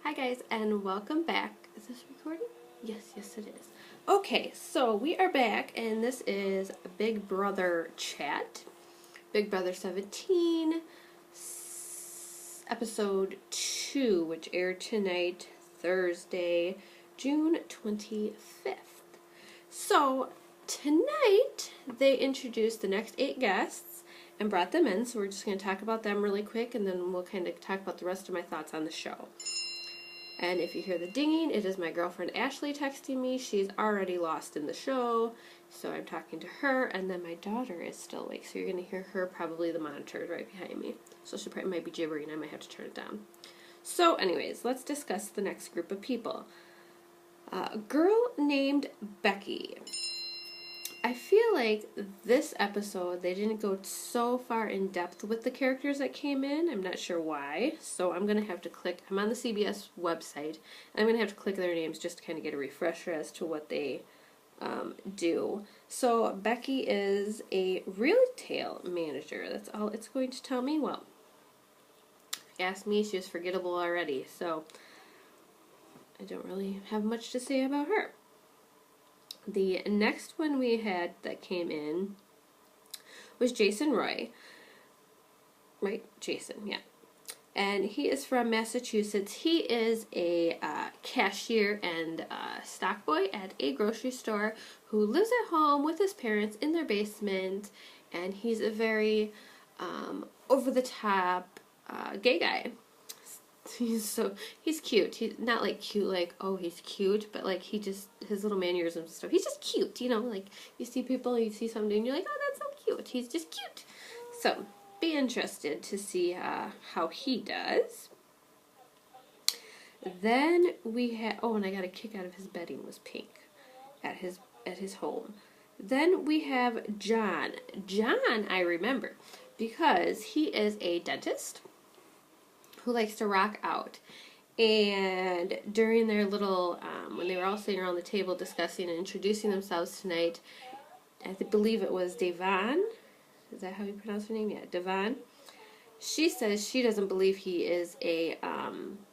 Hi guys, and welcome back. Is this recording? Yes it is. Okay, so we are back, and this is Big Brother Chat. Big Brother 17, episode 2, which aired tonight, Thursday, June 25th. So, tonight, they introduced the next 8 guests and brought them in, so we're just going to talk about them really quick, and then we'll kind of talk about the rest of my thoughts on the show. And if you hear the dinging, it is my girlfriend Ashley texting me. She's already lost in the show, so I'm talking to her, and then my daughter is still awake, so you're going to hear her, probably the monitor right behind me. So she probably might be gibbering, I might have to turn it down. So anyways, let's discuss the next group of people. A girl named Becky. I feel like this episode, they didn't go so far in depth with the characters that came in. I'm not sure why. So I'm going to have to click, I'm on the CBS website, and I'm going to have to click their names just to kind of get a refresher as to what they do. So Becky is a retail manager. That's all it's going to tell me. Well, if you ask me, she was forgettable already. So I don't really have much to say about her. The next one we had that came in was Jason Roy. Right? Jason, yeah. And he is from Massachusetts. He is a cashier and stock boy at a grocery store who lives at home with his parents in their basement. And he's a very over-the-top gay guy. He's cute. He's not like cute like, oh, he's cute, but like his little mannerisms and stuff. He's just cute, you know, like you see people, you see something and you're like, oh, that's so cute. He's just cute. So be interested to see how he does. Then we had, oh, and I got a kick out of his bedding was pink at his home. Then we have John. John, I remember, because he is a dentist who likes to rock out. And during their little, when they were all sitting around the table discussing and introducing themselves tonight, I believe it was Devon. Is that how you pronounce her name? Yeah, Devon. She says she doesn't believe he is a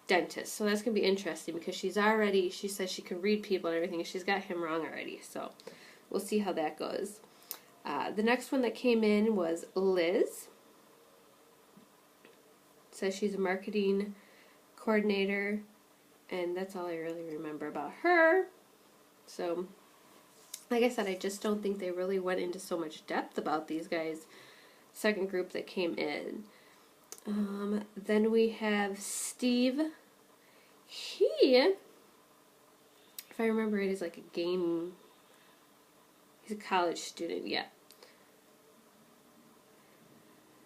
dentist. So that's going to be interesting because she says she can read people and everything. She's got him wrong already. So we'll see how that goes. The next one that came in was Liz. Says she's a marketing coordinator, and that's all I really remember about her. So, like I said, I just don't think they really went into so much depth about these guys. Second group that came in. Then we have Steve. He, if I remember it, is like he's a college student, yeah.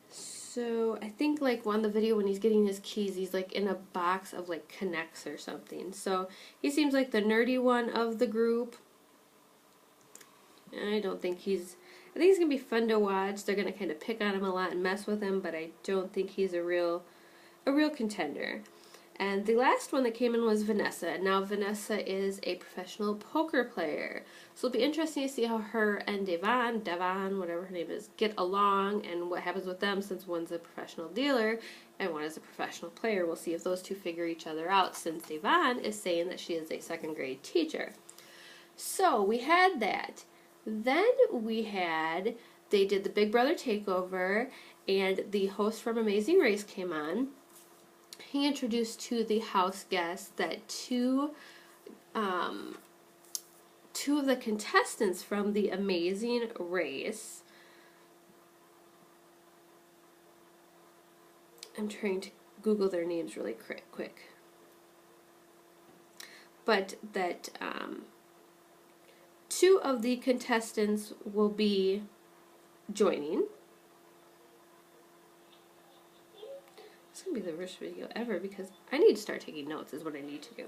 So I think like on the video when he's getting his keys, he's like in a box of like Connects or something. So he seems like the nerdy one of the group. I think he's going to be fun to watch. They're going to kind of pick on him a lot and mess with him, but I don't think he's a real contender. And the last one that came in was Vanessa. Now Vanessa is a professional poker player. So it'll be interesting to see how her and Devon, whatever her name is, get along and what happens with them, since one's a professional dealer and one is a professional player. We'll see if those two figure each other out, since Devon is saying that she is a second grade teacher. So we had that. Then they did the Big Brother takeover, and the host from Amazing Race came on. He introduced to the house guests that two of the contestants from the Amazing Race, I'm trying to Google their names really quick, but that two of the contestants will be joining. It's going to be the worst video ever because I need to start taking notes is what I need to do.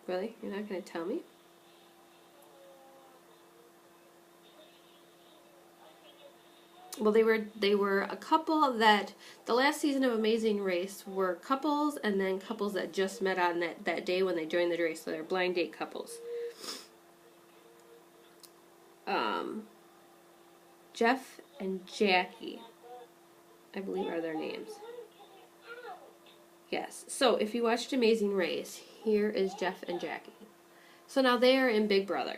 Really? You're not going to tell me? Well, they were a couple that the last season of Amazing Race were couples, and then couples that just met on that day when they joined the race, so they're blind date couples. Jeff and Jackie, I believe are their names. Yes. So if you watched Amazing Race, here is Jeff and Jackie. So now they are in Big Brother.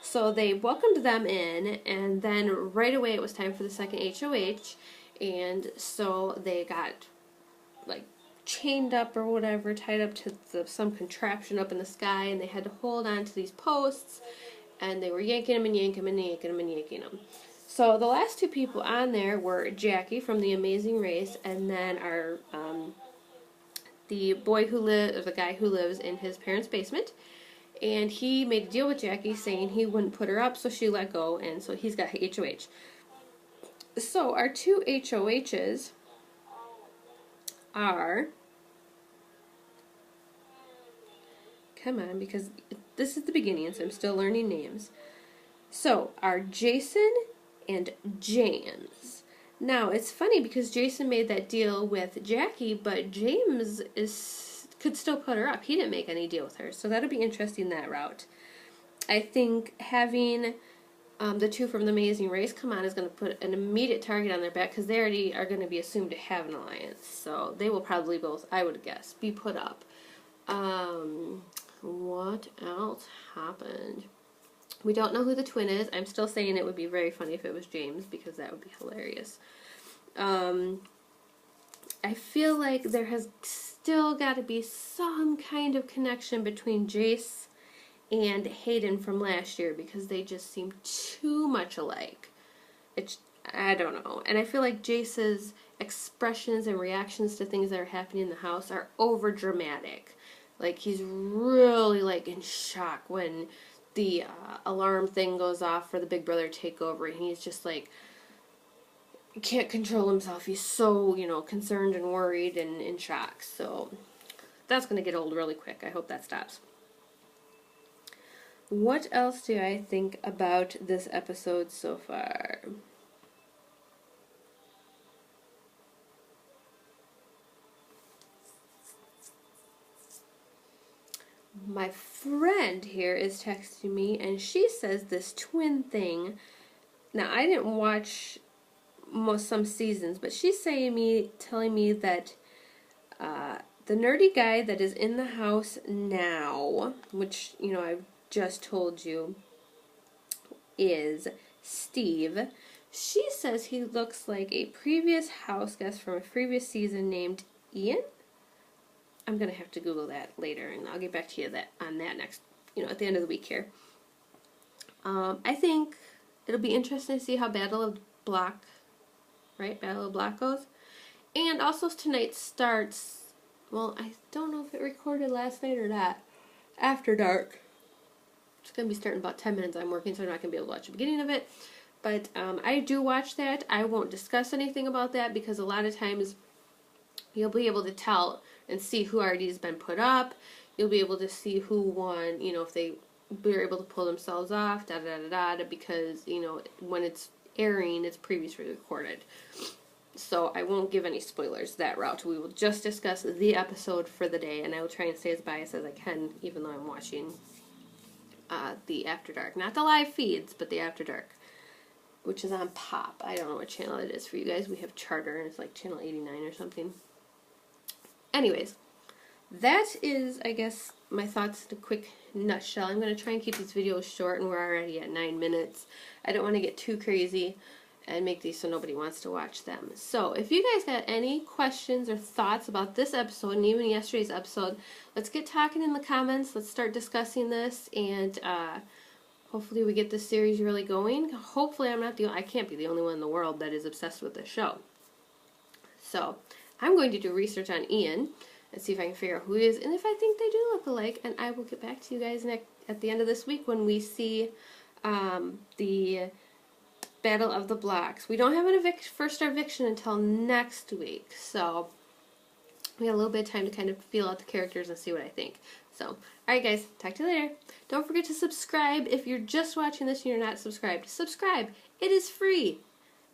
So they welcomed them in, and then right away it was time for the second HOH, and so they got like chained up or whatever, tied up to some contraption up in the sky, and they had to hold on to these posts, and they were yanking them and yanking them and yanking them and yanking them. So the last two people on there were Jackie from The Amazing Race, and then our the guy who lives in his parents' basement. And he made a deal with Jackie saying he wouldn't put her up, so she let go, and so he's got HOH. So our two HOHs are, come on, because this is the beginning, so I'm still learning names. So are Jason and James. Now, it's funny because Jason made that deal with Jackie, but James could still put her up. He didn't make any deal with her, so that'll be interesting, that route. I think having the two from The Amazing Race come on is going to put an immediate target on their back, because they already are going to be assumed to have an alliance. So they will probably both, I would guess, be put up. What else happened? We don't know who the twin is. I'm still saying it would be very funny if it was James, because that would be hilarious. I feel like there has still got to be some kind of connection between Jace and Hayden from last year, because they just seem too much alike. I don't know. And I feel like Jace's expressions and reactions to things that are happening in the house are over dramatic. Like, he's really like in shock when the alarm thing goes off for the Big Brother takeover, and he's just like, can't control himself. He's so, concerned and worried and in shock. So that's going to get old really quick. I hope that stops. What else do I think about this episode so far? My friend here is texting me, and she says this twin thing. Now, I didn't watch some seasons, but she's telling me that the nerdy guy that is in the house now, which I've just told you is Steve. She says he looks like a previous house guest from a previous season named Ian. I'm gonna have to Google that later, and I'll get back to you on that next, at the end of the week here. I think it'll be interesting to see how Battle of Block goes. And also tonight starts, well, I don't know if it recorded last night or not, After Dark. It's going to be starting in about 10 minutes. I'm working, so I'm not going to be able to watch the beginning of it. But I do watch that. I won't discuss anything about that, because a lot of times you'll be able to tell and see who already has been put up. You'll be able to see who won, if they were able to pull themselves off, because, when it's airing, it's previously recorded. So I won't give any spoilers that route. We will just discuss the episode for the day, and I will try and stay as biased as I can, even though I'm watching the After Dark. Not the live feeds, but the After Dark, which is on Pop. I don't know what channel it is for you guys. We have Charter, and it's like channel 89 or something. Anyways, that is, I guess, my thoughts in a quick nutshell. I'm going to try and keep these videos short, and we're already at 9 minutes. I don't want to get too crazy and make these so nobody wants to watch them. So if you guys got any questions or thoughts about this episode and even yesterday's episode, let's get talking in the comments. Let's start discussing this, and hopefully we get this series really going. Hopefully I can't be the only one in the world that is obsessed with this show. So I'm going to do research on Ian and see if I can figure out who he is, and if I think they do look alike, and I will get back to you guys at the end of this week when we see the Battle of the Blocks. We don't have an first eviction until next week, so we got a little bit of time to kind of feel out the characters and see what I think. So, alright guys, talk to you later. Don't forget to subscribe. If you're just watching this and you're not subscribed, subscribe. It is free,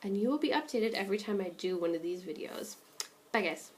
and you will be updated every time I do one of these videos. Bye guys.